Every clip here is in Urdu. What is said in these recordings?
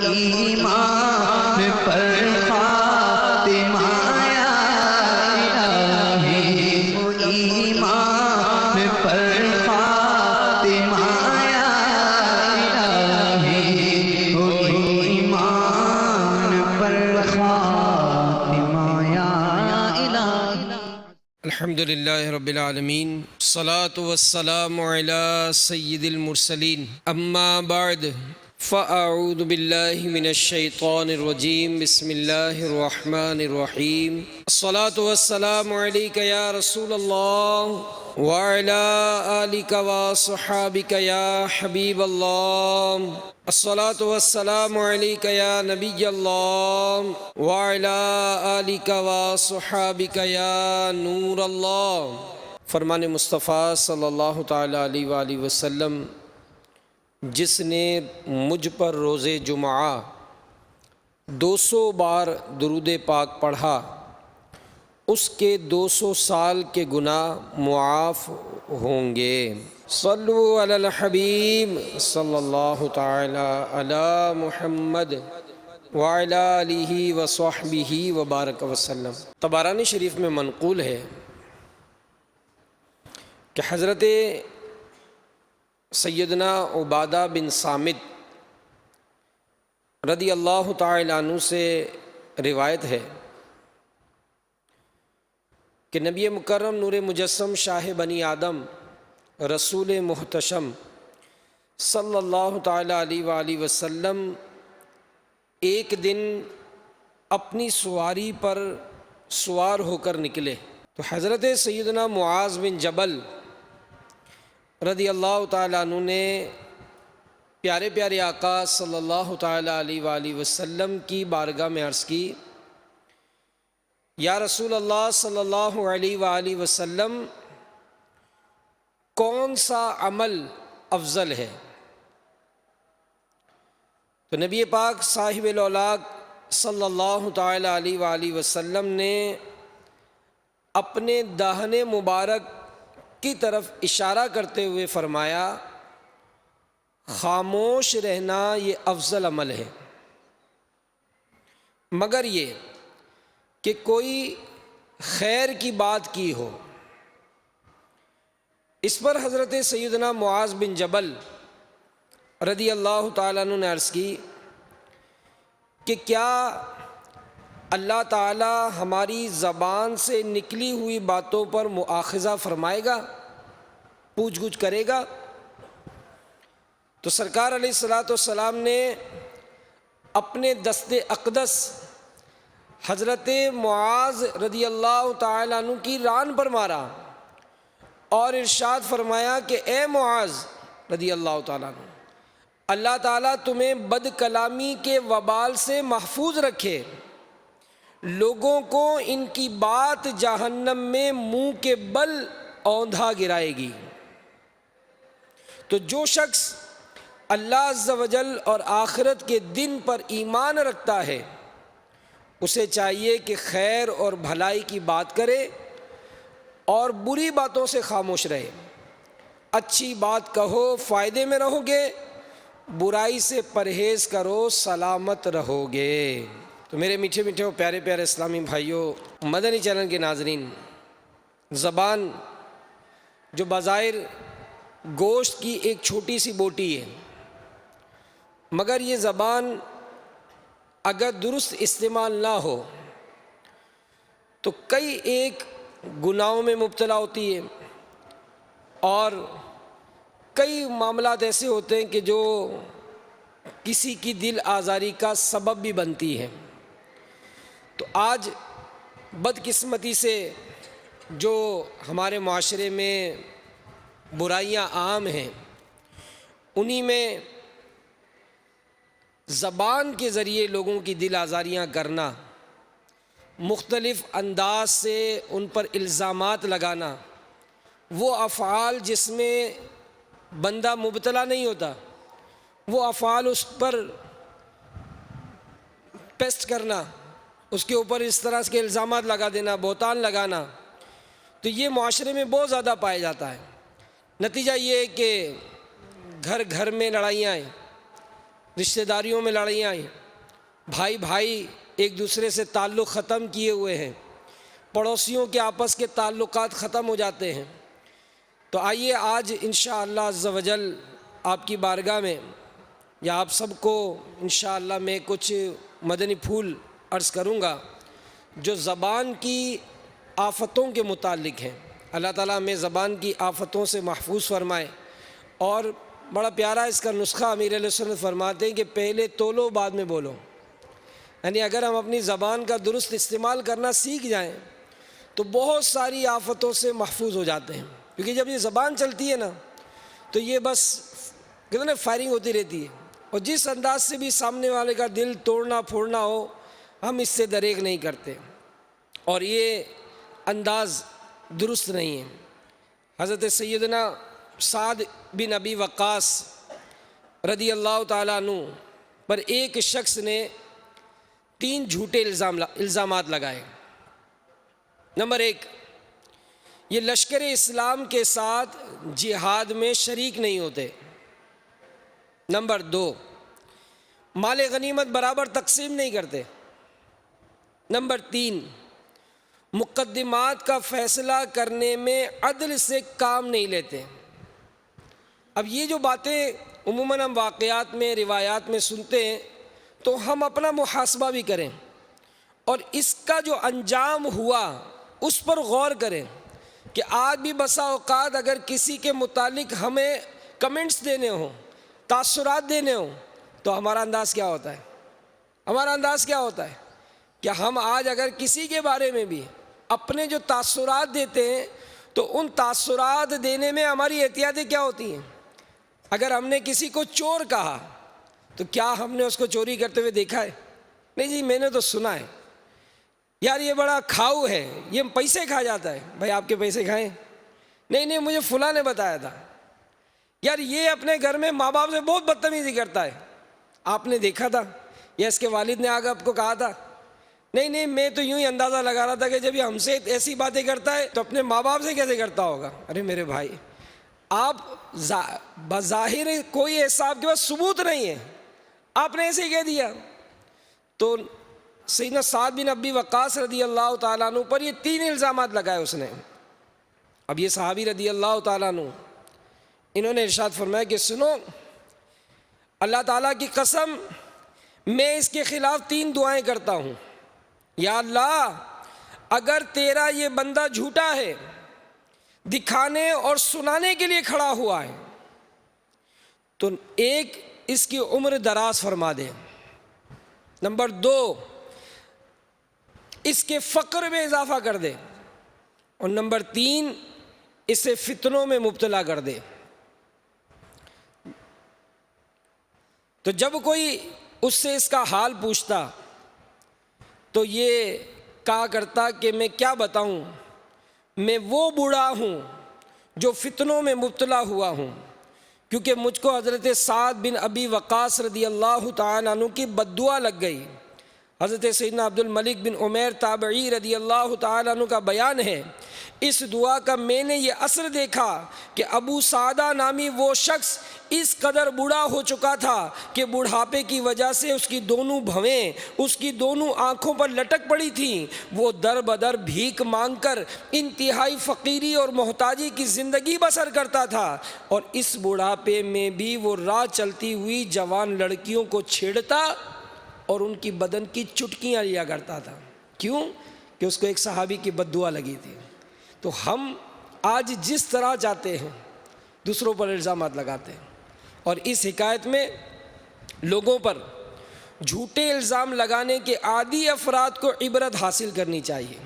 ایمان پر خاتمہ یا الہی، ایمان پر خاتمہ یا الہی، ایمان پر خاتمہ یا الہی۔ الحمدللہ رب العالمین، الصلاة والسلام علی سید المرسلین، اما بعد فاعوذ باللہ من الشیطان الرجیم، بسم اللہ الرحمن الرحیم۔ الصلاة والسلام علیک یا رسول اللہ وعلی آلک وصحابک یا حبیب اللہ۔ الصلاة والسلام علیک یا نبی اللہ وعلی آلک وصحابک یا نور اللہ۔ فرمان مصطفیٰ صلی اللہ تعالیٰ علیہ وآلہ وسلم، جس نے مجھ پر روز جمعہ 200 بار درود پاک پڑھا، اس کے 200 سال کے گناہ معاف ہوں گے۔ صلو علی الحبیب صلی اللہ تعالی علی محمد وعلی آلہ وصحبہ وبارک وسلم۔ طبرانی شریف میں منقول ہے کہ حضرت سیدنا عبادہ بن صامت رضی اللہ تعالی عنہ سے روایت ہے کہ نبی مکرم نور مجسم شاہ بنی آدم رسول محتشم صلی اللہ تعالی علیہ وآلہ وسلم ایک دن اپنی سواری پر سوار ہو کر نکلے تو حضرت سیدنا معاذ بن جبل رضی اللہ تعالیٰ عنہ نے پیارے پیارے آقا صلی اللہ تعالیٰ علیہ وآلہ وسلم کی بارگاہ میں عرض کی، یا رسول اللہ صلی اللہ علیہ وآلہ وسلم، کون سا عمل افضل ہے؟ تو نبی پاک صاحب الاولاق صلی اللہ تعالیٰ علیہ وآلہ وسلم نے اپنے داہنے مبارک کی طرف اشارہ کرتے ہوئے فرمایا، خاموش رہنا یہ افضل عمل ہے، مگر یہ کہ کوئی خیر کی بات کی ہو۔ اس پر حضرت سیدنا معاذ بن جبل رضی اللہ تعالیٰ عنہ نے عرض کی کہ کیا اللہ تعالیٰ ہماری زبان سے نکلی ہوئی باتوں پر مؤاخذہ فرمائے گا، پوچھ گچھ کرے گا؟ تو سرکار علیہ الصلوۃ والسلام نے اپنے دست اقدس حضرت معاذ رضی اللہ تعالیٰ عنہ کی ران پر مارا اور ارشاد فرمایا کہ اے معاذ رضی اللہ تعالیٰ عنہ، اللہ تعالیٰ تمہیں بد کلامی کے وبال سے محفوظ رکھے، لوگوں کو ان کی بات جہنم میں منہ کے بل اوندھا گرائے گی۔ تو جو شخص اللہ عز و جل اور آخرت کے دن پر ایمان رکھتا ہے، اسے چاہیے کہ خیر اور بھلائی کی بات کرے اور بری باتوں سے خاموش رہے۔ اچھی بات کہو، فائدے میں رہو گے، برائی سے پرہیز کرو، سلامت رہو گے۔ تو میرے میٹھے میٹھے اور پیارے پیارے اسلامی بھائیوں، مدنی چینل کے ناظرین، زبان جو بظاہر گوشت کی ایک چھوٹی سی بوٹی ہے، مگر یہ زبان اگر درست استعمال نہ ہو تو کئی ایک گناہوں میں مبتلا ہوتی ہے، اور کئی معاملات ایسے ہوتے ہیں کہ جو کسی کی دل آزاری کا سبب بھی بنتی ہے۔ تو آج بدقسمتی سے جو ہمارے معاشرے میں برائیاں عام ہیں، انہی میں زبان کے ذریعے لوگوں کی دل آزاریاں کرنا، مختلف انداز سے ان پر الزامات لگانا، وہ افعال جس میں بندہ مبتلا نہیں ہوتا، وہ افعال اس پر پیسٹ کرنا، اس کے اوپر اس طرح کے الزامات لگا دینا، بہتان لگانا، تو یہ معاشرے میں بہت زیادہ پایا جاتا ہے۔ نتیجہ یہ ہے کہ گھر گھر میں لڑائیاں ہیں، رشتہ داریوں میں لڑائیاں ہیں، بھائی بھائی ایک دوسرے سے تعلق ختم کیے ہوئے ہیں، پڑوسیوں کے آپس کے تعلقات ختم ہو جاتے ہیں۔ تو آئیے آج انشاءاللہ عز و جل آپ کی بارگاہ میں یا آپ سب کو انشاءاللہ میں کچھ مدنی پھول عرض کروں گا جو زبان کی آفتوں کے متعلق ہیں۔ اللہ تعالیٰ ہمیں زبان کی آفتوں سے محفوظ فرمائے۔ اور بڑا پیارا اس کا نسخہ امیر علیہ سنت فرماتے ہیں کہ پہلے تولو بعد میں بولو، یعنی اگر ہم اپنی زبان کا درست استعمال کرنا سیکھ جائیں تو بہت ساری آفتوں سے محفوظ ہو جاتے ہیں، کیونکہ جب یہ زبان چلتی ہے نا تو یہ بس کتنے فائرنگ ہوتی رہتی ہے، اور جس انداز سے بھی سامنے والے کا دل توڑنا پھوڑنا ہو ہم اس سے دریغ نہیں کرتے، اور یہ انداز درست نہیں ہے۔ حضرت سیدنا سعد بن ابی وقاص رضی اللہ تعالیٰ عنہ پر ایک شخص نے 3 جھوٹے الزامات لگائے۔ نمبر 1، یہ لشکر اسلام کے ساتھ جہاد میں شریک نہیں ہوتے۔ نمبر 2، مال غنیمت برابر تقسیم نہیں کرتے۔ نمبر 3، مقدمات کا فیصلہ کرنے میں عدل سے کام نہیں لیتے۔ اب یہ جو باتیں عموماً ہم واقعات میں روایات میں سنتے ہیں تو ہم اپنا محاسبہ بھی کریں اور اس کا جو انجام ہوا اس پر غور کریں کہ آج بھی بسا اوقات اگر کسی کے متعلق ہمیں کمنٹس دینے ہوں، تاثرات دینے ہوں تو ہمارا انداز کیا ہوتا ہے؟ ہمارا انداز کیا ہوتا ہے کہ ہم آج اگر کسی کے بارے میں بھی اپنے جو تاثرات دیتے ہیں تو ان تاثرات دینے میں ہماری احتیاطیں کیا ہوتی ہیں؟ اگر ہم نے کسی کو چور کہا تو کیا ہم نے اس کو چوری کرتے ہوئے دیکھا ہے؟ نہیں جی، میں نے تو سنا ہے، یار یہ بڑا کھاؤ ہے، یہ پیسے کھا جاتا ہے۔ بھائی آپ کے پیسے کھائیں؟ نہیں مجھے فلاں نے بتایا تھا۔ یار یہ اپنے گھر میں ماں باپ سے بہت بدتمیزی کرتا ہے، آپ نے دیکھا تھا یا اس کے والد نے آگے آپ کو کہا تھا؟ نہیں میں تو یوں ہی اندازہ لگا رہا تھا کہ جب یہ ہم سے ایسی باتیں کرتا ہے تو اپنے ماں باپ سے کیسے کرتا ہوگا۔ ارے میرے بھائی، آپ بظاہر کوئی ایسا آپ کے پاس ثبوت نہیں ہے، آپ نے ایسے ہی کہہ دیا۔ تو سیدنا سعد بن ابی وقاص رضی اللہ تعالیٰ عنہ پر یہ 3 الزامات لگائے اس نے۔ اب یہ صحابی رضی اللہ تعالیٰ عنہ انہوں نے ارشاد فرمایا کہ سنو، اللہ تعالیٰ کی قسم میں اس کے خلاف 3 دعائیں کرتا ہوں۔ یا اللہ، اگر تیرا یہ بندہ جھوٹا ہے، دکھانے اور سنانے کے لیے کھڑا ہوا ہے، تو 1، اس کی عمر دراز فرما دے۔ نمبر 2، اس کے فقر میں اضافہ کر دے، اور نمبر 3، اسے فتنوں میں مبتلا کر دے۔ تو جب کوئی اس سے اس کا حال پوچھتا تو یہ کہا کرتا کہ میں کیا بتاؤں، میں وہ بوڑھا ہوں جو فتنوں میں مبتلا ہوا ہوں، کیونکہ مجھ کو حضرت سعد بن ابی وقاص رضی اللہ تعالیٰ عنہ کی بد دعا لگ گئی۔ حضرت سیدنا عبد الملک بن عمیر تابعی رضی اللہ تعالیٰ عنہ کا بیان ہے، اس دعا کا میں نے یہ اثر دیکھا کہ ابو سعدہ نامی وہ شخص اس قدر بوڑھا ہو چکا تھا کہ بڑھاپے کی وجہ سے اس کی دونوں بھویں اس کی دونوں آنکھوں پر لٹک پڑی تھیں۔ وہ در بدر بھیک مانگ کر انتہائی فقیری اور محتاجی کی زندگی بسر کرتا تھا، اور اس بڑھاپے میں بھی وہ راہ چلتی ہوئی جوان لڑکیوں کو چھیڑتا اور ان کی بدن کی چٹکیاں لیا کرتا تھا۔ کیوں؟ کہ اس کو ایک صحابی کی بد دعا لگی تھی۔ تو ہم آج جس طرح چاہتے ہیں دوسروں پر الزامات لگاتے ہیں، اور اس حکایت میں لوگوں پر جھوٹے الزام لگانے کے عادی افراد کو عبرت حاصل کرنی چاہیے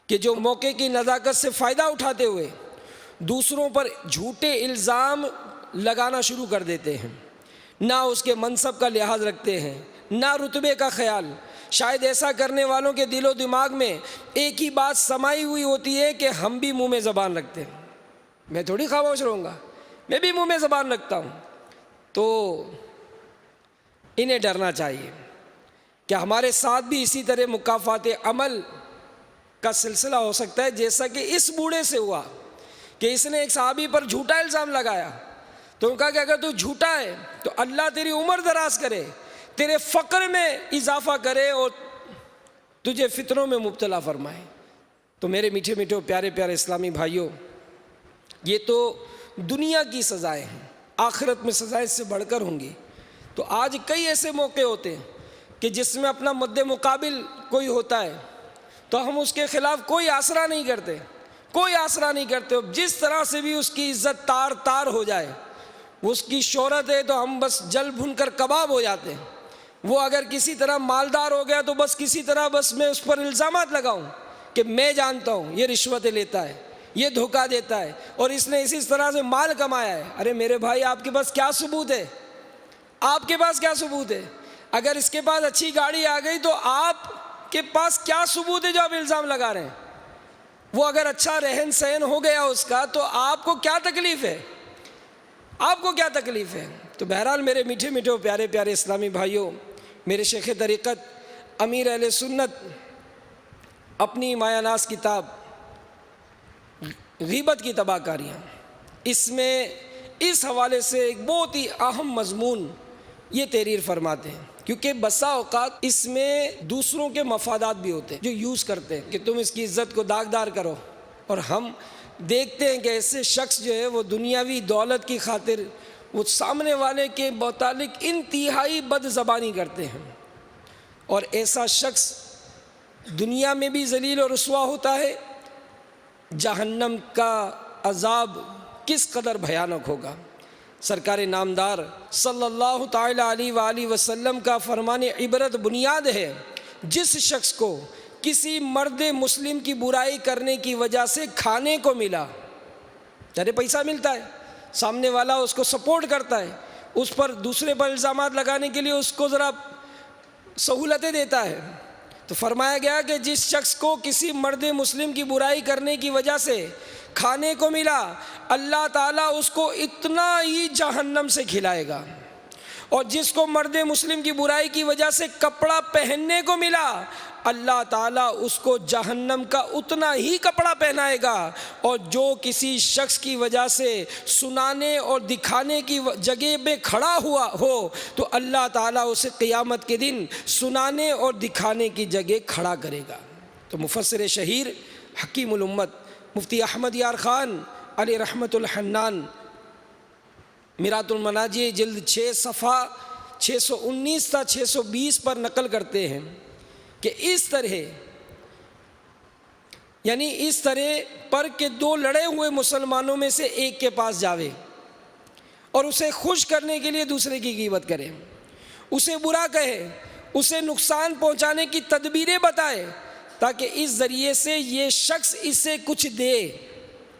کہ جو موقع کی نزاکت سے فائدہ اٹھاتے ہوئے دوسروں پر جھوٹے الزام لگانا شروع کر دیتے ہیں، نہ اس کے منصب کا لحاظ رکھتے ہیں، نہ رتبے کا خیال۔ شاید ایسا کرنے والوں کے دل و دماغ میں ایک ہی بات سمائی ہوئی ہوتی ہے کہ ہم بھی منہ میں زبان رکھتے ہیں، میں تھوڑی خاموش رہوں گا، میں بھی منہ میں زبان رکھتا ہوں۔ تو انہیں ڈرنا چاہیے کہ ہمارے ساتھ بھی اسی طرح مکافات عمل کا سلسلہ ہو سکتا ہے جیسا کہ اس بوڑھے سے ہوا کہ اس نے ایک صحابی پر جھوٹا الزام لگایا، تو ان کا کہ اگر تو جھوٹا ہے تو اللہ تیری عمر دراز کرے، تیرے فقر میں اضافہ کرے اور تجھے فتنوں میں مبتلا فرمائے۔ تو میرے میٹھے میٹھے پیارے پیارے اسلامی بھائیوں، یہ تو دنیا کی سزائیں ہیں، آخرت میں سزائیں اس سے بڑھ کر ہوں گی۔ تو آج کئی ایسے موقع ہوتے ہیں کہ جس میں اپنا مد مقابل کوئی ہوتا ہے تو ہم اس کے خلاف کوئی آسرا نہیں کرتے، کوئی آسرا نہیں کرتے، جس طرح سے بھی اس کی عزت تار تار ہو جائے، اس کی شہرت ہے تو ہم بس جل بھن کر کباب ہو جاتے ہیں۔ وہ اگر کسی طرح مالدار ہو گیا تو بس کسی طرح بس میں اس پر الزامات لگاؤں کہ میں جانتا ہوں یہ رشوتیں لیتا ہے، یہ دھوکہ دیتا ہے اور اس نے اسی طرح سے مال کمایا ہے۔ ارے میرے بھائی، آپ کے پاس کیا ثبوت ہے؟ آپ کے پاس کیا ثبوت ہے؟ اگر اس کے پاس اچھی گاڑی آ گئی تو آپ کے پاس کیا ثبوت ہے جو آپ الزام لگا رہے ہیں؟ وہ اگر اچھا رہن سہن ہو گیا اس کا تو آپ کو کیا تکلیف ہے؟ آپ کو کیا تکلیف ہے؟ تو بہرحال میرے میٹھے میٹھے پیارے پیارے اسلامی بھائیوں، میرے شیخ طریقت امیر اہل سنت اپنی مایہ ناز کتاب غیبت کی تباہ کاریاں، اس میں اس حوالے سے ایک بہت ہی اہم مضمون یہ تحریر فرماتے ہیں، کیونکہ بسا اوقات اس میں دوسروں کے مفادات بھی ہوتے ہیں جو یوز کرتے ہیں کہ تم اس کی عزت کو داغدار کرو، اور ہم دیکھتے ہیں کہ ایسے شخص جو ہے وہ دنیاوی دولت کی خاطر وہ سامنے والے کے متعلق انتہائی بد زبانی کرتے ہیں، اور ایسا شخص دنیا میں بھی ذلیل و رسوا ہوتا ہے، جہنم کا عذاب کس قدر بھیانک ہوگا۔ سرکار نامدار صلی اللہ تعالی علیہ وآلہ وسلم کا فرمان عبرت بنیاد ہے، جس شخص کو کسی مرد مسلم کی برائی کرنے کی وجہ سے کھانے کو ملا، چاہے پیسہ ملتا ہے، سامنے والا اس کو سپورٹ کرتا ہے، اس پر دوسرے پر الزامات لگانے کے لیے اس کو ذرا سہولتیں دیتا ہے، تو فرمایا گیا کہ جس شخص کو کسی مرد مسلم کی برائی کرنے کی وجہ سے کھانے کو ملا، اللہ تعالیٰ اس کو اتنا ہی جہنم سے کھلائے گا، اور جس کو مرد مسلم کی برائی کی وجہ سے کپڑا پہننے کو ملا، اللہ تعالیٰ اس کو جہنم کا اتنا ہی کپڑا پہنائے گا، اور جو کسی شخص کی وجہ سے سنانے اور دکھانے کی جگہ پہ کھڑا ہوا ہو تو اللہ تعالیٰ اسے قیامت کے دن سنانے اور دکھانے کی جگہ کھڑا کرے گا۔ تو مفسر شہیر حکیم الامت مفتی احمد یار خان علیہ رحمت الحنان میرات المناجی جلد 6 صفحہ 619 تا 620 پر نقل کرتے ہیں کہ اس طرح پر کہ دو لڑے ہوئے مسلمانوں میں سے ایک کے پاس جاوے اور اسے خوش کرنے کے لیے دوسرے کی غیبت کرے، اسے برا کہے، اسے نقصان پہنچانے کی تدبیریں بتائے تاکہ اس ذریعے سے یہ شخص اسے کچھ دے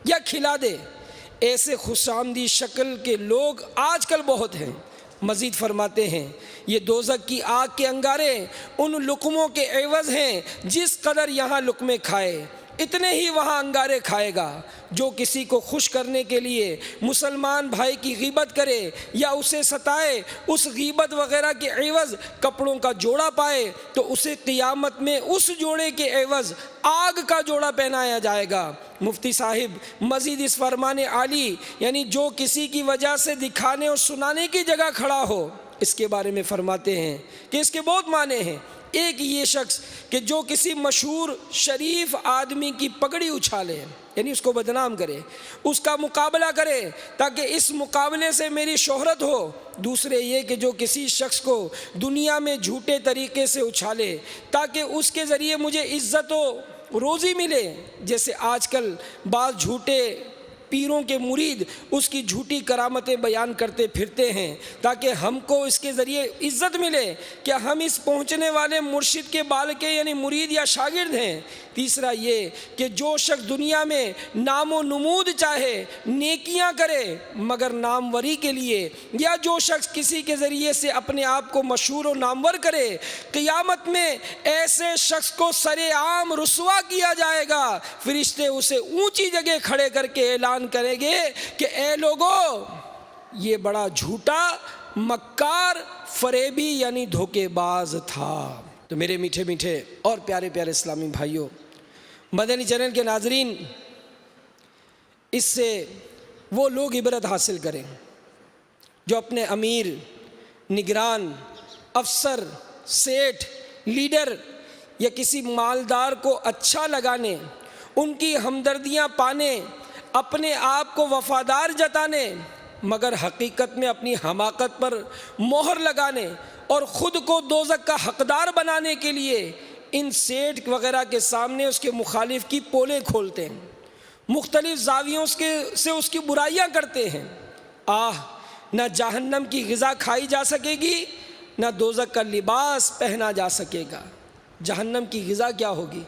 یا کھلا دے۔ ایسے خوش آمدی شکل کے لوگ آج کل بہت ہیں۔ مزید فرماتے ہیں یہ دوزخ کی آگ کے انگارے ان لقموں کے عوض ہیں، جس قدر یہاں لقمے کھائے اتنے ہی وہاں انگارے کھائے گا۔ جو کسی کو خوش کرنے کے لیے مسلمان بھائی کی غیبت کرے یا اسے ستائے، اس غیبت وغیرہ کے عوض کپڑوں کا جوڑا پائے تو اسے قیامت میں اس جوڑے کے عوض آگ کا جوڑا پہنایا جائے گا۔ مفتی صاحب مزید اس فرمان عالی یعنی جو کسی کی وجہ سے دکھانے اور سنانے کی جگہ کھڑا ہو، اس کے بارے میں فرماتے ہیں کہ اس کے بہت معنی ہیں۔ ایک یہ شخص کہ جو کسی مشہور شریف آدمی کی پگڑی اچھالے، یعنی اس کو بدنام کرے، اس کا مقابلہ کرے تاکہ اس مقابلے سے میری شہرت ہو۔ دوسرے یہ کہ جو کسی شخص کو دنیا میں جھوٹے طریقے سے اچھالے تاکہ اس کے ذریعے مجھے عزت و روزی ملے، جیسے آج کل بعض جھوٹے پیروں کے مرید اس کی جھوٹی کرامتیں بیان کرتے پھرتے ہیں تاکہ ہم کو اس کے ذریعے عزت ملے۔ کیا ہم اس پہنچنے والے مرشد کے بال کے یعنی مرید یا شاگرد ہیں؟ تیسرا یہ کہ جو شخص دنیا میں نام و نمود چاہے، نیکیاں کرے مگر ناموری کے لیے، یا جو شخص کسی کے ذریعے سے اپنے آپ کو مشہور و نامور کرے، قیامت میں ایسے شخص کو سر عام رسوا کیا جائے گا۔ فرشتے اسے اونچی جگہ کھڑے کر کے اعلان کریں گے کہ اے لوگو، یہ بڑا جھوٹا مکار فریبی یعنی دھوکے باز تھا۔ تو میرے میٹھے میٹھے اور پیارے پیارے اسلامی بھائیوں، مدنی چینل کے ناظرین، اس سے وہ لوگ عبرت حاصل کریں جو اپنے امیر، نگران، افسر، سیٹھ، لیڈر یا کسی مالدار کو اچھا لگانے، ان کی ہمدردیاں پانے، اپنے آپ کو وفادار جتانے، مگر حقیقت میں اپنی حماقت پر مہر لگانے اور خود کو دوزخ کا حقدار بنانے کے لیے ان سیٹھ وغیرہ کے سامنے اس کے مخالف کی پولیں کھولتے ہیں، مختلف زاویوں سے اس کی برائیاں کرتے ہیں۔ نہ جہنم کی غذا کھائی جا سکے گی، نہ دوزخ کا لباس پہنا جا سکے گا۔ جہنم کی غذا کیا ہوگی؟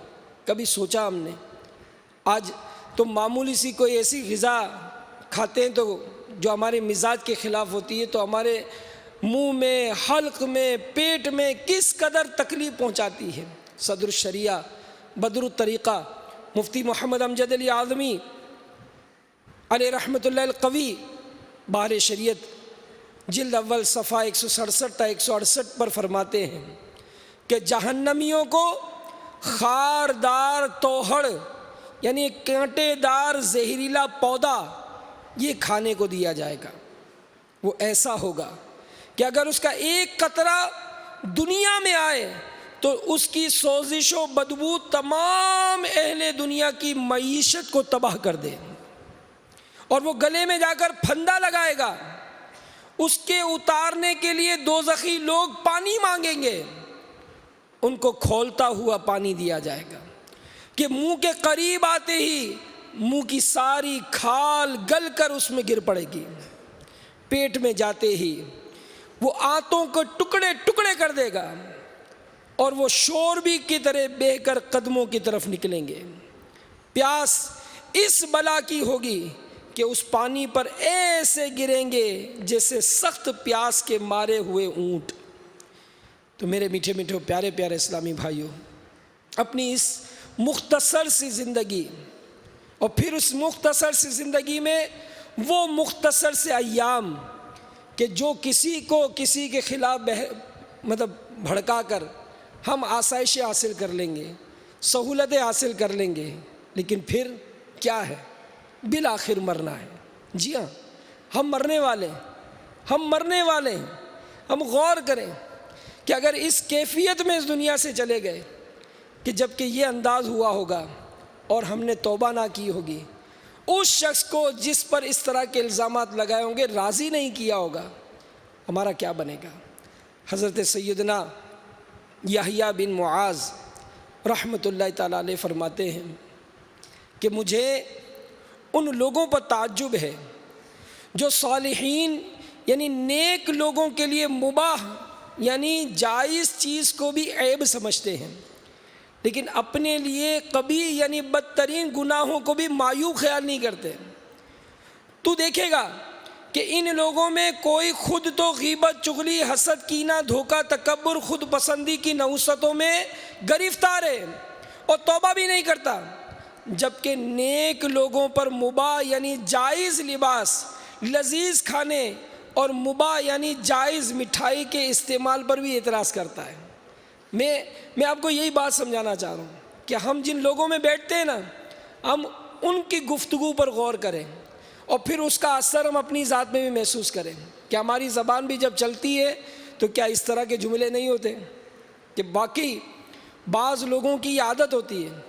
کبھی سوچا ہم نے؟ آج تو معمولی سی کوئی ایسی غذا کھاتے ہیں تو جو ہمارے مزاج کے خلاف ہوتی ہے تو ہمارے منہ میں، حلق میں، پیٹ میں کس قدر تکلیف پہنچاتی ہے۔ صدر الشریعہ بدر الطریقہ مفتی محمد امجد علی اعظمی علیہ رحمۃ اللہ القوی بحر شریعت جلد اول صفحہ 167 تا 168 پر فرماتے ہیں کہ جہنمیوں کو خاردار توہڑ یعنی کانٹے دار زہریلا پودا یہ کھانے کو دیا جائے گا۔ وہ ایسا ہوگا کہ اگر اس کا ایک قطرہ دنیا میں آئے تو اس کی سوزش و بدبو تمام اہل دنیا کی معیشت کو تباہ کر دے، اور وہ گلے میں جا کر پھندا لگائے گا۔ اس کے اتارنے کے لیے دوزخی لوگ پانی مانگیں گے، ان کو کھولتا ہوا پانی دیا جائے گا کہ منہ کے قریب آتے ہی منہ کی ساری کھال گل کر اس میں گر پڑے گی، پیٹ میں جاتے ہی وہ آنتوں کو ٹکڑے ٹکڑے کر دے گا، اور وہ شوربی کی طرح بہہ کر قدموں کی طرف نکلیں گے۔ پیاس اس بلا کی ہوگی کہ اس پانی پر ایسے گریں گے جیسے سخت پیاس کے مارے ہوئے اونٹ۔ تو میرے میٹھے میٹھے پیارے پیارے اسلامی بھائیوں، اپنی اس مختصر سی زندگی اور پھر اس مختصر سی زندگی میں وہ مختصر سے ایام کہ جو کسی کو کسی کے خلاف بھڑکا کر ہم آسائشیں حاصل کر لیں گے، سہولتیں حاصل کر لیں گے، لیکن پھر کیا ہے؟ بالآخر مرنا ہے۔ جی ہاں، ہم مرنے والے ہیں۔ ہم غور کریں کہ اگر اس کیفیت میں اس دنیا سے چلے گئے کہ جب کہ یہ انداز ہوا ہوگا اور ہم نے توبہ نہ کی ہوگی، اس شخص کو جس پر اس طرح کے الزامات لگائے ہوں گے راضی نہیں کیا ہوگا، ہمارا کیا بنے گا؟ حضرت سیدنا یحییٰ بن معاذ رحمۃ اللہ تعالیٰ علیہ فرماتے ہیں کہ مجھے ان لوگوں پر تعجب ہے جو صالحین یعنی نیک لوگوں کے لیے مباح یعنی جائز چیز کو بھی عیب سمجھتے ہیں، لیکن اپنے لیے قبیح یعنی بدترین گناہوں کو بھی معیوب خیال نہیں کرتے۔ تو دیکھے گا کہ ان لوگوں میں کوئی خود تو غیبت، چغلی، حسد، کینہ، دھوکہ، تکبر، خود پسندی کی نحوستوں میں گرفتار ہے اور توبہ بھی نہیں کرتا، جبکہ نیک لوگوں پر مباح یعنی جائز لباس، لذیذ کھانے اور مباح یعنی جائز مٹھائی کے استعمال پر بھی اعتراض کرتا ہے۔ میں آپ کو یہی بات سمجھانا چاہ رہا ہوں کہ ہم جن لوگوں میں بیٹھتے ہیں نا، ہم ان کی گفتگو پر غور کریں اور پھر اس کا اثر ہم اپنی ذات میں بھی محسوس کریں کہ ہماری زبان بھی جب چلتی ہے تو کیا اس طرح کے جملے نہیں ہوتے کہ باقی بعض لوگوں کی یہ عادت ہوتی ہے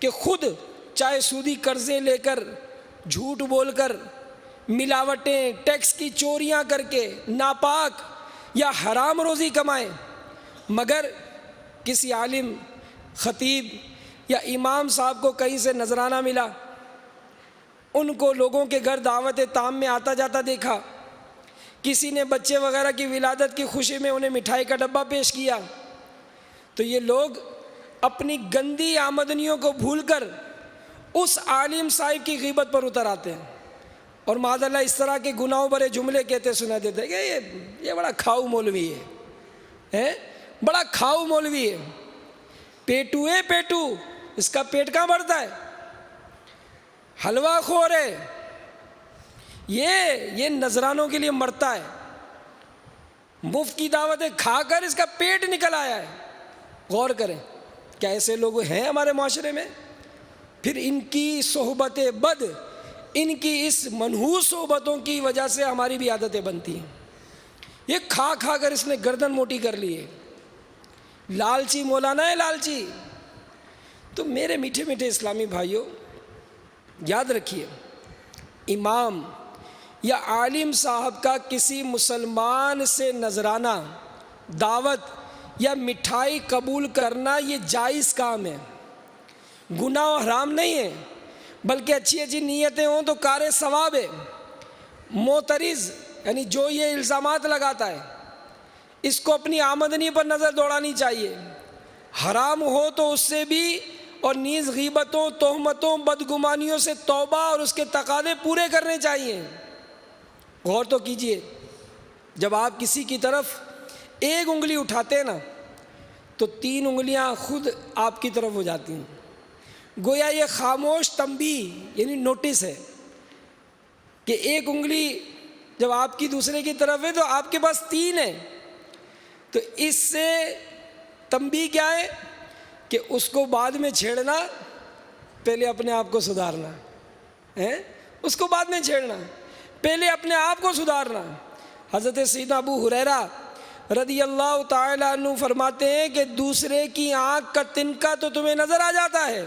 کہ خود چاہے سودی قرضے لے کر، جھوٹ بول کر، ملاوٹیں، ٹیکس کی چوریاں کر کے ناپاک یا حرام روزی کمائیں، مگر کسی عالم، خطیب یا امام صاحب کو کہیں سے نذرانہ ملا، ان کو لوگوں کے گھر دعوت تام میں آتا جاتا دیکھا، کسی نے بچے وغیرہ کی ولادت کی خوشی میں انہیں مٹھائی کا ڈبہ پیش کیا، تو یہ لوگ اپنی گندی آمدنیوں کو بھول کر اس عالم صاحب کی غیبت پر اتر آتے ہیں اور معاذ اللہ اس طرح کے گناہوں بھرے جملے کہتے سنا دیتے کہ یہ بڑا کھاؤ مولوی ہے، بڑا کھاؤ مولوی ہے، پیٹو ہے پیٹو، اس کا پیٹ کہاں بھرتا ہے، حلوہ خور ہے، یہ نذرانوں کے لیے مرتا ہے، مفت کی دعوتیں کھا کر اس کا پیٹ نکل آیا ہے۔ غور کریں کیا ایسے لوگ ہیں ہمارے معاشرے میں؟ پھر ان کی صحبت بد، ان کی اس منحوس صحبتوں کی وجہ سے ہماری بھی عادتیں بنتی ہیں۔ یہ کھا کھا کر اس نے گردن موٹی کر لی ہے، لالچی مولانا ہے لالچی۔ تو میرے میٹھے میٹھے اسلامی بھائیوں، یاد رکھیے، امام یا عالم صاحب کا کسی مسلمان سے نذرانہ، دعوت یا مٹھائی قبول کرنا یہ جائز کام ہے، گناہ و حرام نہیں ہے، بلکہ اچھی اچھی نیتیں ہوں تو کار ثواب ہے۔ معترض یعنی جو یہ الزامات لگاتا ہے، اس کو اپنی آمدنی پر نظر دوڑانی چاہیے، حرام ہو تو اس سے بھی، اور نیز غیبتوں، تہمتوں، بدگمانیوں سے توبہ اور اس کے تقاضے پورے کرنے چاہیے۔ غور تو کیجئے، جب آپ کسی کی طرف ایک انگلی اٹھاتے ہیں نا تو 3 انگلیاں خود آپ کی طرف ہو جاتی ہیں۔ گویا یہ خاموش تنبیہ یعنی نوٹس ہے کہ ایک انگلی جب آپ کی دوسرے کی طرف ہے تو آپ کے پاس 3 ہے۔ تو اس سے تنبیہ کیا ہے کہ اس کو بعد میں چھیڑنا، پہلے اپنے آپ کو سدھارنا ہے، اس کو بعد میں چھیڑنا، پہلے اپنے آپ کو سدھارنا۔ حضرت سیدنا ابو ہریرہ رضی اللہ تعالیٰ عنہ فرماتے ہیں کہ دوسرے کی آنکھ کا تنکا تو تمہیں نظر آ جاتا ہے،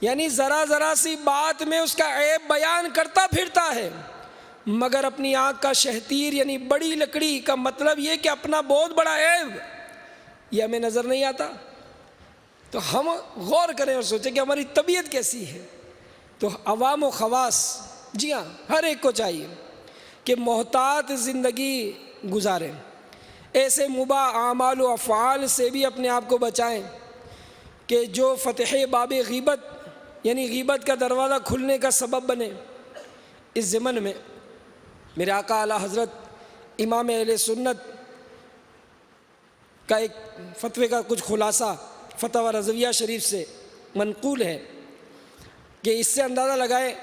یعنی ذرا ذرا سی بات میں اس کا عیب بیان کرتا پھرتا ہے، مگر اپنی آنکھ کا شہتیر یعنی بڑی لکڑی کا مطلب یہ کہ اپنا بہت بڑا عیب یہ ہمیں نظر نہیں آتا۔ تو ہم غور کریں اور سوچیں کہ ہماری طبیعت کیسی ہے۔ تو عوام و خواص، جی ہاں، ہر ایک کو چاہیے کہ محتاط زندگی گزاریں، ایسے مباح اعمال و افعال سے بھی اپنے آپ کو بچائیں کہ جو فتح باب غیبت یعنی غیبت کا دروازہ کھلنے کا سبب بنے۔ اس ضمن میں میرے آقا اعلیٰ حضرت امام اہل سنت کا ایک فتوے کا کچھ خلاصہ فتاوی رضویہ شریف سے منقول ہے کہ اس سے اندازہ لگائیں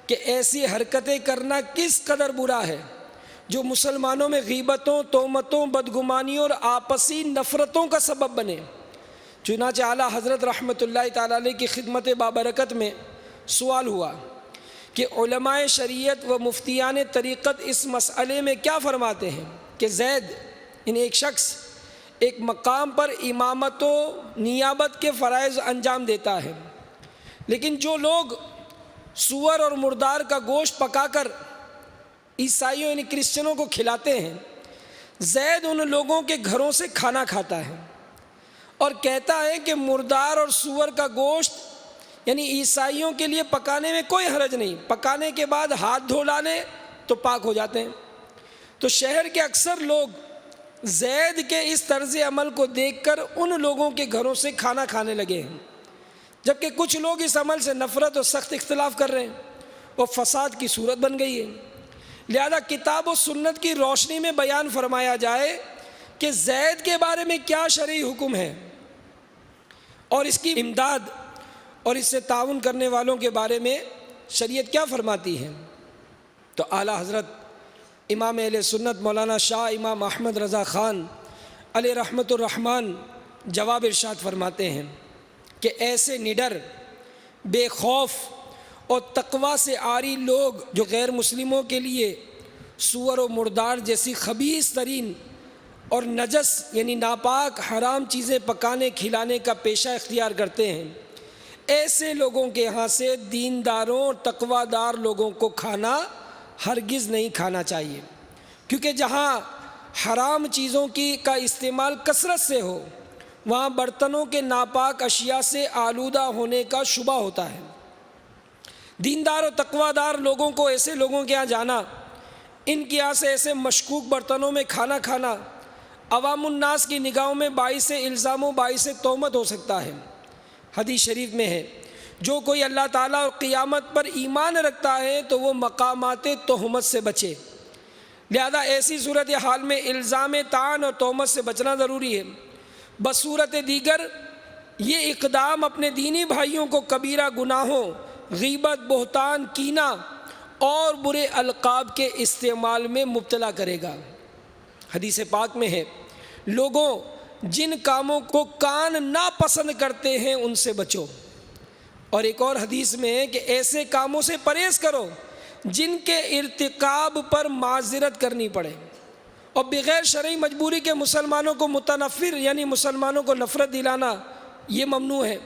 کہ ایسی حرکتیں کرنا کس قدر برا ہے جو مسلمانوں میں غیبتوں، تہمتوں، بدگمانیوں اور آپسی نفرتوں کا سبب بنے۔ چنانچہ اعلیٰ حضرت رحمۃ اللہ تعالیٰ علیہ کی خدمت بابرکت میں سوال ہوا کہ علماء شریعت و مفتیان طریقت اس مسئلے میں کیا فرماتے ہیں کہ زید یعنی ایک شخص ایک مقام پر امامت و نیابت کے فرائض انجام دیتا ہے، لیکن جو لوگ سور اور مردار کا گوشت پکا کر عیسائیوں یعنی کرسچنوں کو کھلاتے ہیں، زید ان لوگوں کے گھروں سے کھانا کھاتا ہے اور کہتا ہے کہ مردار اور سور کا گوشت یعنی عیسائیوں کے لیے پکانے میں کوئی حرج نہیں، پکانے کے بعد ہاتھ دھو ڈالیں تو پاک ہو جاتے ہیں۔ تو شہر کے اکثر لوگ زید کے اس طرز عمل کو دیکھ کر ان لوگوں کے گھروں سے کھانا کھانے لگے ہیں، جبکہ کچھ لوگ اس عمل سے نفرت اور سخت اختلاف کر رہے ہیں، وہ فساد کی صورت بن گئی ہے۔ لہذا کتاب و سنت کی روشنی میں بیان فرمایا جائے کہ زید کے بارے میں کیا شرعی حکم ہے اور اس کی امداد اور اس سے تعاون کرنے والوں کے بارے میں شریعت کیا فرماتی ہے۔ تو اعلیٰ حضرت امام اہل سنت مولانا شاہ امام احمد رضا خان علیہ رحمۃ الرحمن جواب ارشاد فرماتے ہیں کہ ایسے نڈر، بے خوف اور تقوی سے عاری لوگ جو غیر مسلموں کے لیے سور و مردار جیسی خبیث ترین اور نجس یعنی ناپاک حرام چیزیں پکانے کھلانے کا پیشہ اختیار کرتے ہیں، ایسے لوگوں کے ہاں سے دینداروں اور تقوی دار لوگوں کو کھانا ہرگز نہیں کھانا چاہیے، کیونکہ جہاں حرام چیزوں کا استعمال کثرت سے ہو وہاں برتنوں کے ناپاک اشیاء سے آلودہ ہونے کا شبہ ہوتا ہے۔ دیندار اور تقوی دار لوگوں کو ایسے لوگوں کے ہاں جانا، ان کے ہاں سے ایسے مشکوک برتنوں میں کھانا کھانا عوام الناس کی نگاہوں میں باعث الزام و باعث تہمت ہو سکتا ہے۔ حدیث شریف میں ہے جو کوئی اللہ تعالیٰ اور قیامت پر ایمان رکھتا ہے تو وہ مقامات تہمت سے بچے۔ لہذا ایسی صورتحال میں الزام طعن اور تہمت سے بچنا ضروری ہے۔ بصورت دیگر یہ اقدام اپنے دینی بھائیوں کو کبیرہ گناہوں، غیبت، بہتان، کینہ اور برے القاب کے استعمال میں مبتلا کرے گا۔ حدیث پاک میں ہے لوگوں جن کاموں کو کان ناپسند کرتے ہیں ان سے بچو، اور ایک اور حدیث میں ہے کہ ایسے کاموں سے پرہیز کرو جن کے ارتکاب پر معذرت کرنی پڑے، اور بغیر شرعی مجبوری کے مسلمانوں کو متنفر یعنی مسلمانوں کو نفرت دلانا یہ ممنوع ہے۔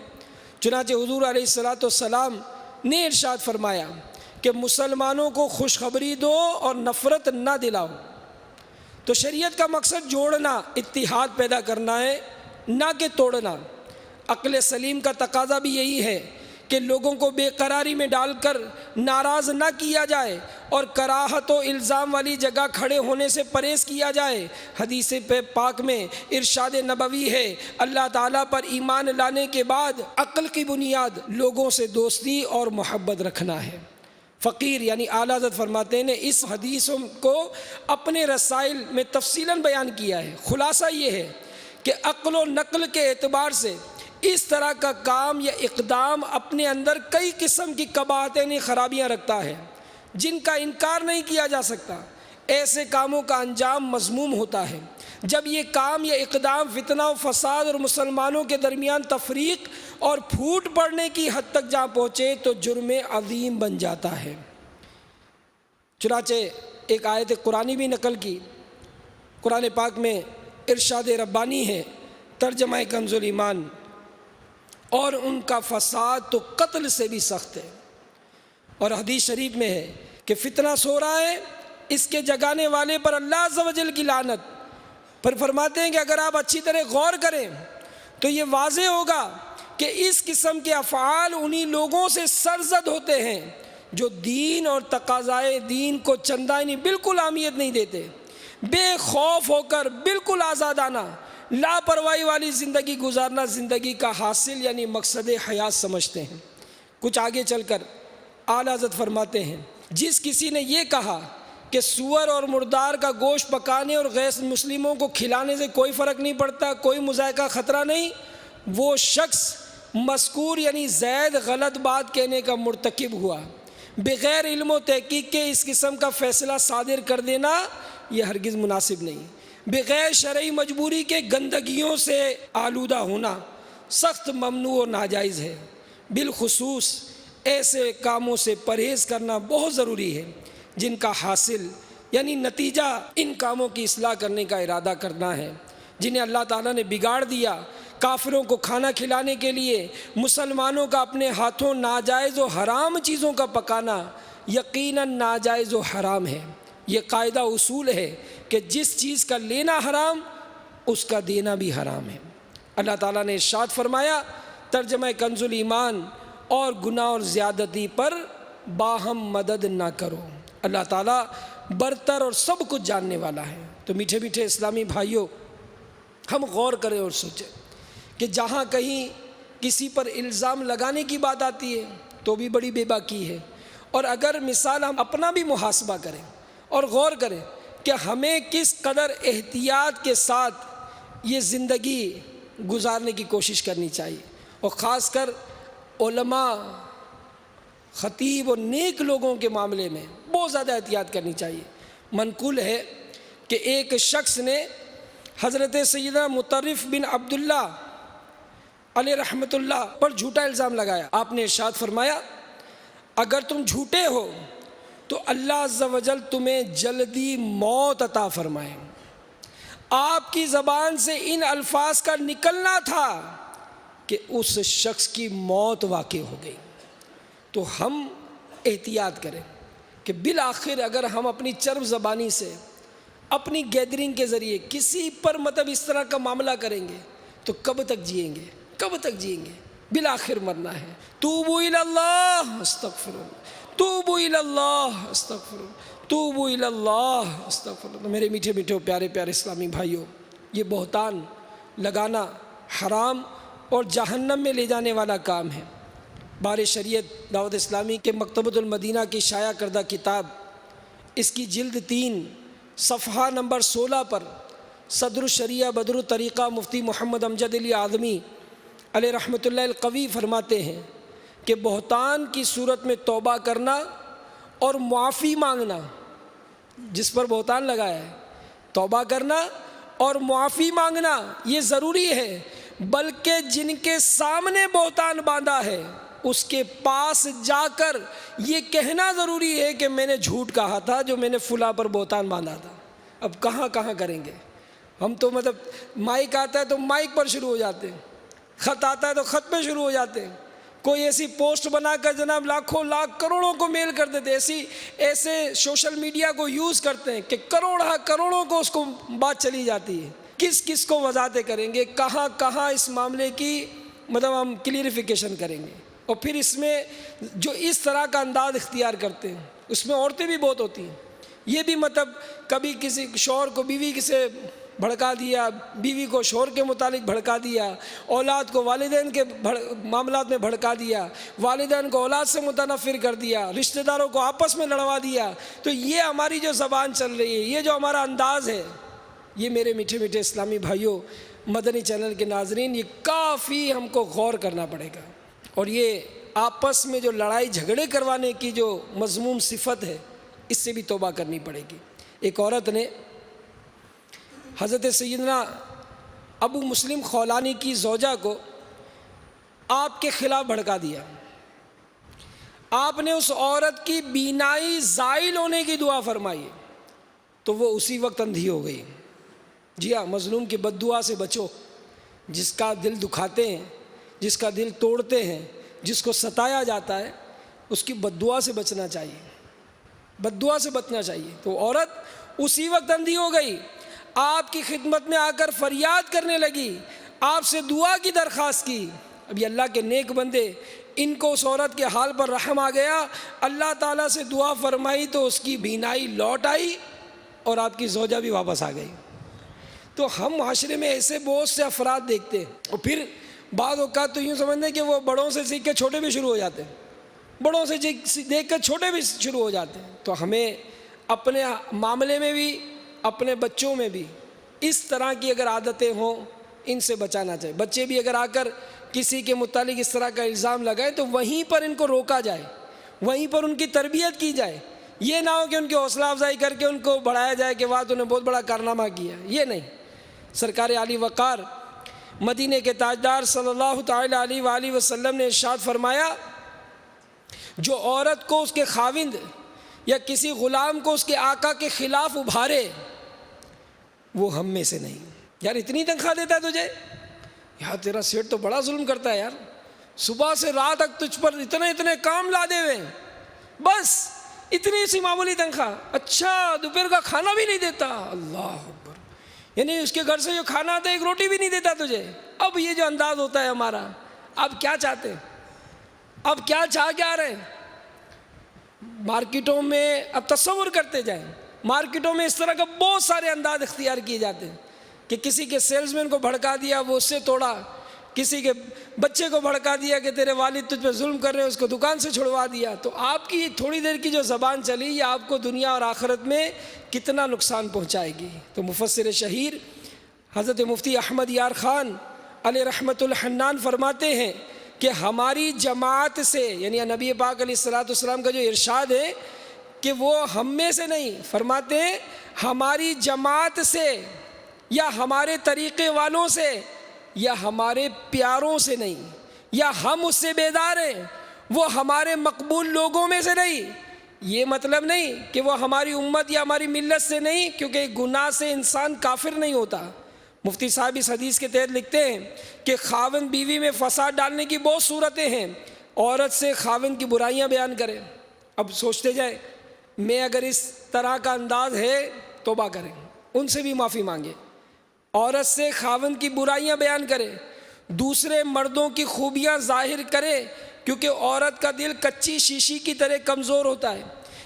چنانچہ حضور علیہ الصلاۃ والسلام نے ارشاد فرمایا کہ مسلمانوں کو خوشخبری دو اور نفرت نہ دلاؤ۔ تو شریعت کا مقصد جوڑنا، اتحاد پیدا کرنا ہے، نہ کہ توڑنا۔ عقل سلیم کا تقاضا بھی یہی ہے کہ لوگوں کو بے قراری میں ڈال کر ناراض نہ کیا جائے اور کراہت و الزام والی جگہ کھڑے ہونے سے پرہیز کیا جائے۔ حدیث پاک میں ارشاد نبوی ہے، اللہ تعالیٰ پر ایمان لانے کے بعد عقل کی بنیاد لوگوں سے دوستی اور محبت رکھنا ہے۔ فقیر یعنی اعلیٰ حضرت فرماتے ہیں اس حدیثوں کو اپنے رسائل میں تفصیلاً بیان کیا ہے۔ خلاصہ یہ ہے کہ عقل و نقل کے اعتبار سے اس طرح کا کام یا اقدام اپنے اندر کئی قسم کی قباحتیں یعنی خرابیاں رکھتا ہے جن کا انکار نہیں کیا جا سکتا۔ ایسے کاموں کا انجام مذموم ہوتا ہے۔ جب یہ کام یا اقدام فتنہ و فساد اور مسلمانوں کے درمیان تفریق اور پھوٹ پڑنے کی حد تک جا پہنچے تو جرم عظیم بن جاتا ہے۔ چنانچہ ایک آیت قرآنی بھی نقل کی، قرآن پاک میں ارشاد ربانی ہے، ترجمہ کنز الایمان، اور ان کا فساد تو قتل سے بھی سخت ہے۔ اور حدیث شریف میں ہے کہ فتنہ سو رہا ہے، اس کے جگانے والے پر اللہ عز و جل کی لعنت۔ پھر فرماتے ہیں کہ اگر آپ اچھی طرح غور کریں تو یہ واضح ہوگا کہ اس قسم کے افعال انہی لوگوں سے سرزد ہوتے ہیں جو دین اور تقاضائے دین کو چندانی بالکل اہمیت نہیں دیتے، بے خوف ہو کر بالکل آزادانہ لاپرواہی والی زندگی گزارنا زندگی کا حاصل یعنی مقصد حیات سمجھتے ہیں۔ کچھ آگے چل کر اعلیٰ حضرت فرماتے ہیں، جس کسی نے یہ کہا کہ سور اور مردار کا گوشت پکانے اور غیر مسلموں کو کھلانے سے کوئی فرق نہیں پڑتا، کوئی مذائقہ خطرہ نہیں، وہ شخص مذکور یعنی زید غلط بات کہنے کا مرتکب ہوا۔ بغیر علم و تحقیق کے اس قسم کا فیصلہ صادر کر دینا یہ ہرگز مناسب نہیں۔ بغیر شرعی مجبوری کے گندگیوں سے آلودہ ہونا سخت ممنوع اور ناجائز ہے۔ بالخصوص ایسے کاموں سے پرہیز کرنا بہت ضروری ہے جن کا حاصل یعنی نتیجہ ان کاموں کی اصلاح کرنے کا ارادہ کرنا ہے، جنہیں اللہ تعالیٰ نے بگاڑ دیا۔ کافروں کو کھانا کھلانے کے لیے مسلمانوں کا اپنے ہاتھوں ناجائز و حرام چیزوں کا پکانا یقیناً ناجائز و حرام ہے۔ یہ قاعدہ اصول ہے کہ جس چیز کا لینا حرام اس کا دینا بھی حرام ہے۔ اللہ تعالیٰ نے ارشاد فرمایا، ترجمہ کنز الایمان، اور گناہ اور زیادتی پر باہم مدد نہ کرو۔ اللہ تعالیٰ برتر اور سب کچھ جاننے والا ہے۔ تو میٹھے میٹھے اسلامی بھائیوں، ہم غور کریں اور سوچیں کہ جہاں کہیں کسی پر الزام لگانے کی بات آتی ہے تو بھی بڑی بے باکی ہے، اور اگر مثال ہم اپنا بھی محاسبہ کریں اور غور کریں کہ ہمیں کس قدر احتیاط کے ساتھ یہ زندگی گزارنے کی کوشش کرنی چاہیے، اور خاص کر علماء، خطیب اور نیک لوگوں کے معاملے میں بہت زیادہ احتیاط کرنی چاہیے۔ منقول ہے کہ ایک شخص نے حضرت سیدنا مطرف بن عبداللہ علیہ رحمۃ اللہ پر جھوٹا الزام لگایا۔ آپ نے ارشاد فرمایا، اگر تم جھوٹے ہو تو اللہ عز و جل تمہیں جلدی موت عطا فرمائے۔ آپ کی زبان سے ان الفاظ کا نکلنا تھا کہ اس شخص کی موت واقع ہو گئی۔ تو ہم احتیاط کریں کہ بالآخر اگر ہم اپنی چرب زبانی سے اپنی گیدرنگ کے ذریعے کسی پر اس طرح کا معاملہ کریں گے تو کب تک جئیں گے، کب تک جئیں گے؟ بالآخر مرنا ہے۔ توبوا الی اللہ استغفر اللہ، توبوا الی اللہ استغفر اللہ، توبوا الی اللہ استغفر اللہ۔ میرے میٹھے میٹھے پیارے پیارے اسلامی بھائیوں، یہ بہتان لگانا حرام اور جہنم میں لے جانے والا کام ہے۔ بار شریعت دعوت اسلامی کے مکتبۃ المدینہ کی شائع کردہ کتاب، اس کی جلد 3 صفحہ نمبر 16 پر صدر الشریعہ بدر الطریقہ مفتی محمد امجد علی اعظمی علیہ رحمۃ اللہ القوی فرماتے ہیں کہ بہتان کی صورت میں توبہ کرنا اور معافی مانگنا، جس پر بہتان لگایا ہے، توبہ کرنا اور معافی مانگنا یہ ضروری ہے، بلکہ جن کے سامنے بہتان باندھا ہے اس کے پاس جا کر یہ کہنا ضروری ہے کہ میں نے جھوٹ کہا تھا جو میں نے فلاں پر بہتان باندھا تھا۔ اب کہاں کریں گے ہم تو، مطلب مائک آتا ہے تو مائک پر شروع ہو جاتے ہیں، خط آتا ہے تو خط پہ شروع ہو جاتے ہیں، کوئی ایسی پوسٹ بنا کر جناب لاکھوں لاکھ کروڑوں کو میل کر دیتے، ایسے سوشل میڈیا کو یوز کرتے ہیں کہ کروڑوں کو اس کو بات چلی جاتی ہے۔ کس کو وضاحتیں کریں گے، کہاں اس معاملے کی مطلب ہم کلیئرفیکیشن کریں گے۔ اور پھر اس میں جو اس طرح کا انداز اختیار کرتے ہیں اس میں عورتیں بھی بہت ہوتی ہیں، یہ بھی مطلب کبھی کسی شوہر کو بیوی سے بھڑکا دیا، بیوی کو شوہر کے متعلق بھڑکا دیا، اولاد کو والدین کے معاملات میں بھڑکا دیا، والدین کو اولاد سے متنفر کر دیا، رشتہ داروں کو آپس میں لڑوا دیا۔ تو یہ ہماری جو زبان چل رہی ہے، یہ جو ہمارا انداز ہے، یہ میرے میٹھے میٹھے اسلامی بھائیوں، مدنی چینل کے ناظرین، یہ کافی ہم کو غور کرنا پڑے گا۔ اور یہ آپس میں جو لڑائی جھگڑے کروانے کی جو مذموم صفت ہے، اس سے بھی توبہ کرنی پڑے گی۔ ایک عورت نے حضرت سیدنا ابو مسلم خولانی کی زوجہ کو آپ کے خلاف بھڑکا دیا۔ آپ نے اس عورت کی بینائی زائل ہونے کی دعا فرمائی تو وہ اسی وقت اندھی ہو گئی۔ جی ہاں، مظلوم کی بد دعا سے بچو۔ جس کا دل دکھاتے ہیں، جس کا دل توڑتے ہیں، جس کو ستایا جاتا ہے، اس کی بد دعا سے بچنا چاہیے، بد دعا سے بچنا چاہیے۔ تو عورت اسی وقت اندھی ہو گئی، آپ کی خدمت میں آ کر فریاد کرنے لگی، آپ سے دعا کی درخواست کی۔ اب یہ اللہ کے نیک بندے، ان کو اس عورت کے حال پر رحم آ گیا، اللہ تعالیٰ سے دعا فرمائی تو اس کی بینائی لوٹ آئی اور آپ کی زوجہ بھی واپس آ گئی۔ تو ہم معاشرے میں ایسے بہت سے افراد دیکھتے ہیں، اور پھر بعض اوقات تو یوں سمجھتے ہیں کہ وہ بڑوں سے سیکھ کے چھوٹے بھی شروع ہو جاتے ہیں، بڑوں سے دیکھ کر چھوٹے بھی شروع ہو جاتے ہیں۔ تو ہمیں اپنے معاملے میں بھی، اپنے بچوں میں بھی اس طرح کی اگر عادتیں ہوں، ان سے بچانا چاہیے۔ بچے بھی اگر آ کر کسی کے متعلق اس طرح کا الزام لگائیں تو وہیں پر ان کو روکا جائے، وہیں پر ان کی تربیت کی جائے۔ یہ نہ ہو کہ ان کی حوصلہ افزائی کر کے ان کو بڑھایا جائے کہ واہ تو نے بہت بڑا کارنامہ کیا، یہ نہیں۔ سرکار علی وقار مدینہ کے تاجدار صلی اللہ تعالی علیہ وآلہ وسلم نے ارشاد فرمایا، جو عورت کو اس کے خاوند یا کسی غلام کو اس کے آقا کے خلاف ابھارے وہ ہم میں سے نہیں۔ یار اتنی تنخواہ دیتا ہے تجھے، یار تیرا سیٹ تو بڑا ظلم کرتا ہے، یار صبح سے رات تک تجھ پر اتنے کام لادے ہوئے، بس اتنی سی معمولی تنخواہ، اچھا دوپہر کا کھانا بھی نہیں دیتا۔ اللہ اکبر، یعنی اس کے گھر سے جو کھانا آتا ہے ایک روٹی بھی نہیں دیتا تجھے۔ اب یہ جو انداز ہوتا ہے ہمارا، اب کیا چاہتے ہیں، اب کیا چاہ کے آ رہے ہیں؟ مارکیٹوں میں اب تصور کرتے جائیں، مارکیٹوں میں اس طرح کا بہت سارے انداز اختیار کیے جاتے ہیں کہ کسی کے سیلز مین کو بھڑکا دیا، وہ اس سے توڑا، کسی کے بچے کو بھڑکا دیا کہ تیرے والد تجھ پہ ظلم کر رہے ہیں، اس کو دکان سے چھڑوا دیا۔ تو آپ کی تھوڑی دیر کی جو زبان چلی، یہ آپ کو دنیا اور آخرت میں کتنا نقصان پہنچائے گی۔ تو مفسر شہیر حضرت مفتی احمد یار خان علیہ رحمت الحنان فرماتے ہیں کہ ہماری جماعت سے، یعنی نبی پاک علیہ الصلوۃ والسلام کا جو ارشاد ہے کہ وہ ہم میں سے نہیں، فرماتے ہیں ہماری جماعت سے یا ہمارے طریقے والوں سے یا ہمارے پیاروں سے نہیں، یا ہم اس سے بیدار ہیں، وہ ہمارے مقبول لوگوں میں سے نہیں۔ یہ مطلب نہیں کہ وہ ہماری امت یا ہماری ملت سے نہیں، کیونکہ گناہ سے انسان کافر نہیں ہوتا۔ مفتی صاحب اس حدیث کے تحت لکھتے ہیں کہ خاوند بیوی میں فساد ڈالنے کی بہت صورتیں ہیں، عورت سے خاوند کی برائیاں بیان کرے۔ اب سوچتے جائیں، میں اگر اس طرح کا انداز ہے، توبہ کریں، ان سے بھی معافی مانگے۔ عورت سے خاوند کی برائیاں بیان کرے، دوسرے مردوں کی خوبیاں ظاہر کرے، کیونکہ عورت کا دل کچی شیشی کی طرح کمزور ہوتا ہے،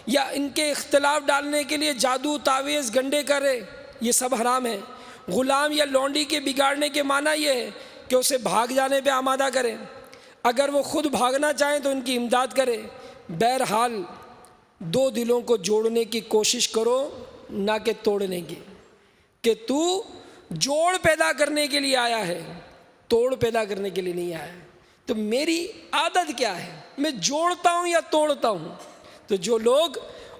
یا ان کے اختلاف ڈالنے کے لیے جادو تعویذ گنڈے کرے، یہ سب حرام ہے۔ غلام یا لونڈی کے بگاڑنے کے معنی یہ ہے کہ اسے بھاگ جانے پہ آمادہ کرے، اگر وہ خود بھاگنا چاہیں تو ان کی امداد کرے۔ بہرحال دو دلوں کو جوڑنے کی کوشش کرو، نہ کہ توڑنے کی، کہ تو جوڑ پیدا کرنے کے لیے آیا ہے، توڑ پیدا کرنے کے لیے نہیں آیا ہے۔ تو میری عادت کیا ہے، میں جوڑتا ہوں یا توڑتا ہوں؟ تو جو لوگ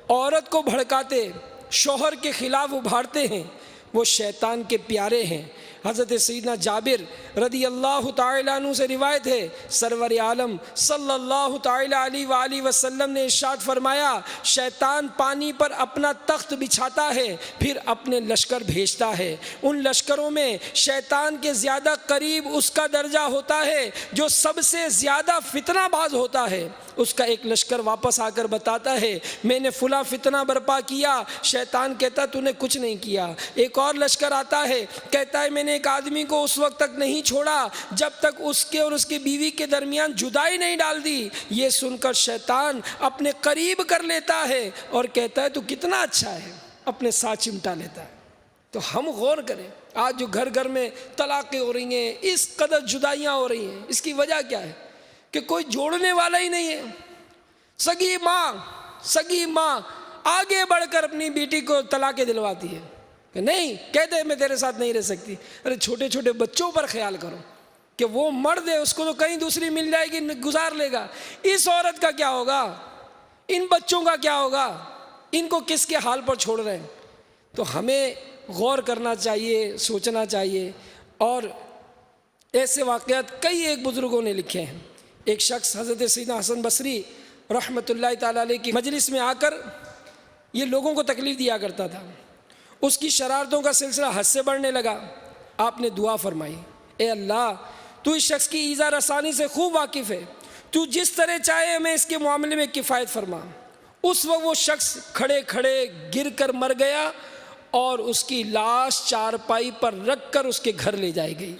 عورت کو بھڑکاتے، شوہر کے خلاف ابھارتے ہیں، وہ شیطان کے پیارے ہیں۔ حضرت سیدنا جابر رضی اللہ تعالیٰ عنہ سے روایت ہے، سرور عالم صلی اللہ تعالیٰ علیہ وآلہ وسلم نے ارشاد فرمایا، شیطان پانی پر اپنا تخت بچھاتا ہے، پھر اپنے لشکر بھیجتا ہے، ان لشکروں میں شیطان کے زیادہ قریب اس کا درجہ ہوتا ہے جو سب سے زیادہ فتنہ باز ہوتا ہے۔ اس کا ایک لشکر واپس آ کر بتاتا ہے میں نے فلاں فتنہ برپا کیا، شیطان کہتا تو نے کچھ نہیں کیا۔ ایک اور لشکر آتا ہے، کہتا ہے میں نے ایک آدمی کو اس وقت تک نہیں چھوڑا جب تک اس کے اور اس کی بیوی کے درمیان جدائی نہیں ڈال دی۔ یہ سن کر شیطان اپنے قریب کر لیتا ہے اور کہتا ہے تو کتنا اچھا ہے، اپنے ساتھ چمٹا لیتا ہے۔ تو ہم غور کریں، آج جو گھر گھر میں طلاقیں ہو رہی ہیں، اس قدر جدائیاں ہو رہی ہیں، اس کی وجہ کیا ہے کہ کوئی جوڑنے والا ہی نہیں ہے۔ سگی ماں آگے بڑھ کر اپنی بیٹی کو طلاقیں دلواتی ہے کہ نہیں، کہتے میں تیرے ساتھ نہیں رہ سکتی۔ ارے چھوٹے چھوٹے بچوں پر خیال کرو کہ وہ مرد ہے، اس کو تو کہیں دوسری مل جائے گی، گزار لے گا۔ اس عورت کا کیا ہوگا، ان بچوں کا کیا ہوگا، ان کو کس کے حال پر چھوڑ رہے ہیں؟ تو ہمیں غور کرنا چاہیے، سوچنا چاہیے۔ اور ایسے واقعات کئی ایک بزرگوں نے لکھے ہیں۔ ایک شخص حضرت سیدنا حسن بصری رحمۃ اللہ تعالیٰ علیہ کی مجلس میں آ کر یہ لوگوں کو تکلیف دیا کرتا تھا۔ اس کی شرارتوں کا سلسلہ حد سے بڑھنے لگا۔ آپ نے دعا فرمائی، اے اللہ تو اس شخص کی ایذا رسانی سے خوب واقف ہے، تو جس طرح چاہے ہمیں اس کے معاملے میں کفایت فرما۔ اس وقت وہ شخص کھڑے کھڑے گر کر مر گیا اور اس کی لاش چارپائی پر رکھ کر اس کے گھر لے جائی گئی۔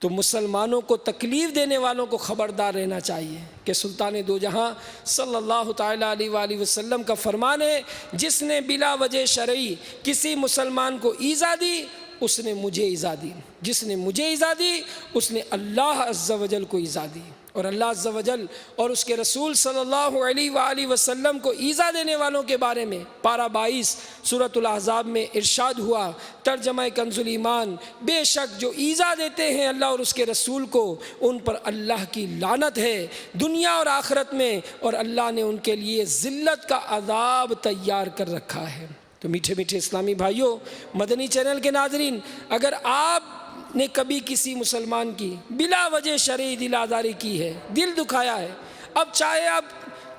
تو مسلمانوں کو تکلیف دینے والوں کو خبردار رہنا چاہیے کہ سلطان دو جہاں صلی اللہ تعالیٰ علیہ وآلہ وسلم کا فرمان ہے، جس نے بلا وجہ شرعی کسی مسلمان کو ایذا دی اس نے مجھے ایذا دی، جس نے مجھے ایذا دی اس نے اللہ عز و جل کو ایذا دی۔ اور اللہ عز و جل اور اس کے رسول صلی اللہ علیہ وآلہ وسلم کو ایذا دینے والوں کے بارے میں پارہ 22 سورۃ الاحزاب میں ارشاد ہوا، ترجمہ کنز الایمان، بے شک جو ایذا دیتے ہیں اللہ اور اس کے رسول کو ان پر اللہ کی لعنت ہے دنیا اور آخرت میں، اور اللہ نے ان کے لیے ذلت کا عذاب تیار کر رکھا ہے۔ تو میٹھے میٹھے اسلامی بھائیوں، مدنی چینل کے ناظرین، اگر آپ نے کبھی کسی مسلمان کی بلا وجہ شرعی دل آزاری کی ہے، دل دکھایا ہے، اب چاہے آپ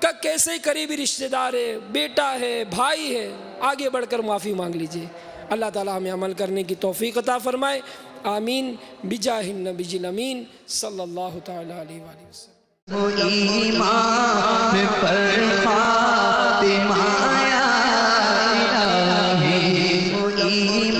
کا کیسے ہی قریبی رشتہ دار ہے، بیٹا ہے، بھائی ہے، آگے بڑھ کر معافی مانگ لیجئے۔ اللہ تعالیٰ ہمیں عمل کرنے کی توفیق عطا فرمائے، آمین، بجاہ النبی الامین صلی اللہ تعالیٰ علیہ وآلہ وسلم۔ وہ ایمان پر خاتمہ یا الہی، وہ ایمان